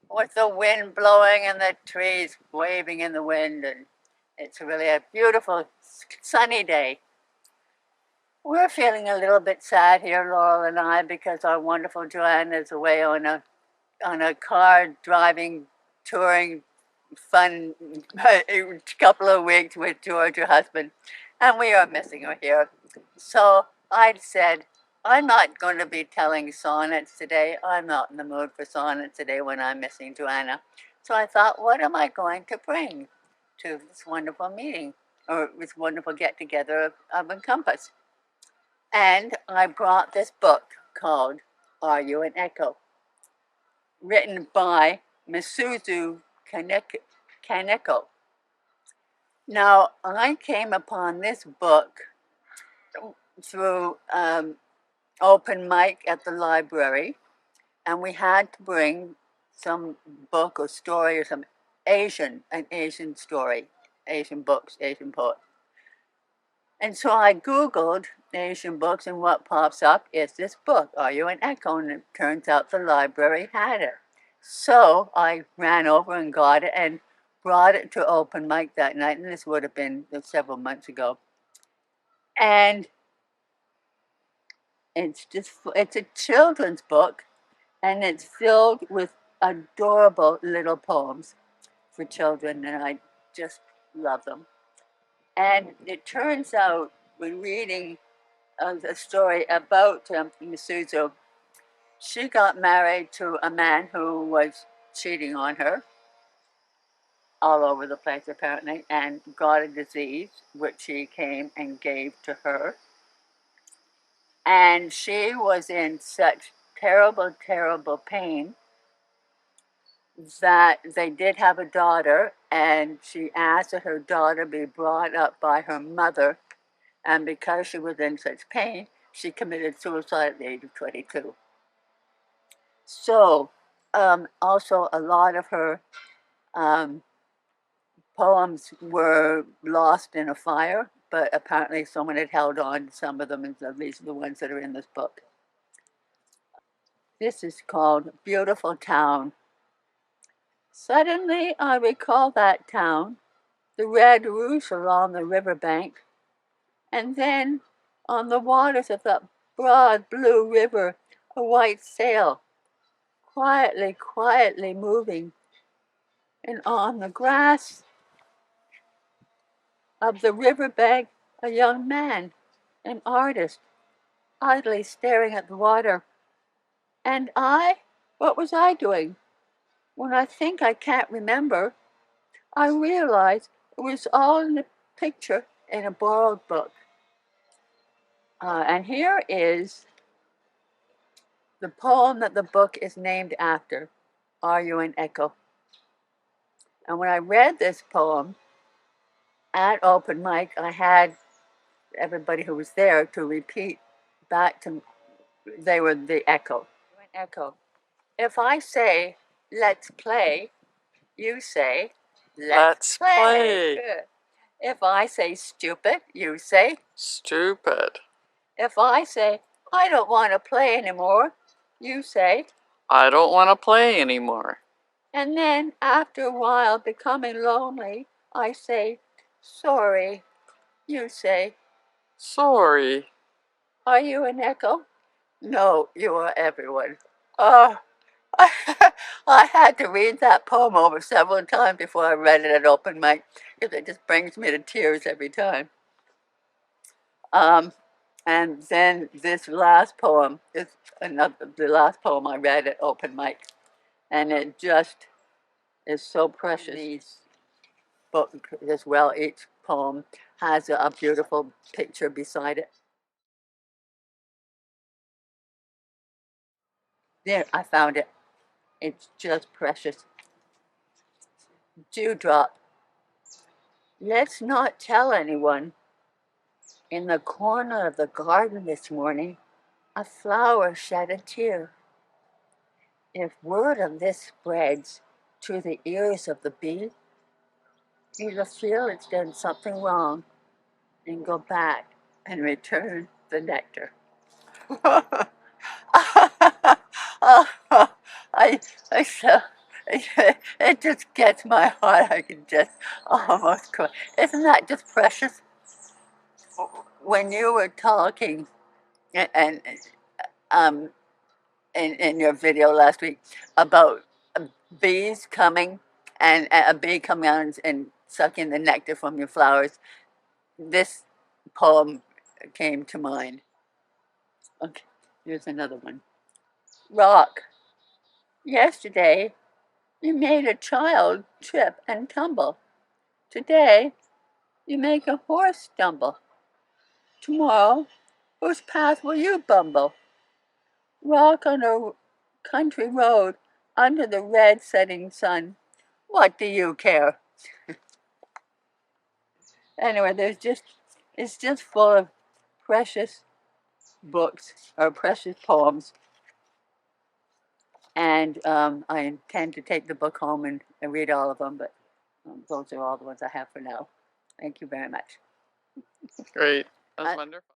with the wind blowing and the trees waving in the wind, and it's really a beautiful sunny day. We're feeling a little bit sad here, Laurel and I, because our wonderful Joanne is away on a car driving, touring, fun couple of weeks with George, her husband, and we are missing her here. So I said, I'm not going to be telling sonnets today. I'm not in the mood for sonnets today when I'm missing Joanna. So I thought, what am I going to bring to this wonderful meeting, or this wonderful get together of Encompass? And I brought this book called Are You an Echo? Written by Misizu Kaneko. Now, I came upon this book through open mic at the library, and we had to bring some book or story or some an Asian story, Asian books, Asian poets. And so I Googled Asian books, and what pops up is this book, Are You an Echo? And it turns out the library had it. So I ran over and got it and brought it to open mic that night, and this would have been several months ago. And it's a children's book, and it's filled with adorable little poems for children, and I just love them. And it turns out, when reading a story about Misizu, she got married to a man who was cheating on her all over the place, apparently, and got a disease, which he came and gave to her. And she was in such terrible, terrible pain that they did have a daughter, and she asked that her daughter be brought up by her mother. And because she was in such pain, she committed suicide at the age of 22. So, also a lot of her poems were lost in a fire, but apparently someone had held on to some of them, and so these are the ones that are in this book. This is called Beautiful Town. Suddenly I recall that town, the red roofs along the riverbank, and then on the waters of that broad blue river, a white sail, quietly, quietly moving, and on the grass of the riverbank, a young man, an artist, idly staring at the water. And what was I doing? When I think I can't remember, I realize it was all in a picture in a borrowed book. And here is the poem that the book is named after, Are You an Echo? And when I read this poem at open mic, I had everybody who was there to repeat back to me. They were the echo. An echo. If I say, let's play, you say, let's play. Good. If I say stupid, you say, stupid. If I say, I don't want to play anymore, you say, I don't want to play anymore. And then, after a while, becoming lonely, I say, sorry. You say, sorry. Are you an echo? No, you are everyone. Oh, I had to read that poem over several times before I read it at open mic, because it just brings me to tears every time. And then this last poem is the last poem I read at open mic, and it just is so precious. These book as well, each poem has a beautiful picture beside it. There, I found it. It's just precious. Dewdrop. Let's not tell anyone. In the corner of the garden this morning, a flower shed a tear. If word of this spreads to the ears of the bee, it'll feel it's done something wrong and go back and return the nectar. I, I, It just gets my heart. I can just almost cry. Isn't that just precious? When you were talking and um, in your video last week about bees coming and a bee coming out and sucking the nectar from your flowers, this poem came to mind. Okay, here's another one. Rock, yesterday you made a child trip and tumble. Today you make a horse stumble. Tomorrow, whose path will you bumble? Rock on a country road under the red setting sun. What do you care? Anyway, it's just full of precious books or precious poems. And I intend to take the book home and read all of them, but those are all the ones I have for now. Thank you very much. Great. That's I, wonderful.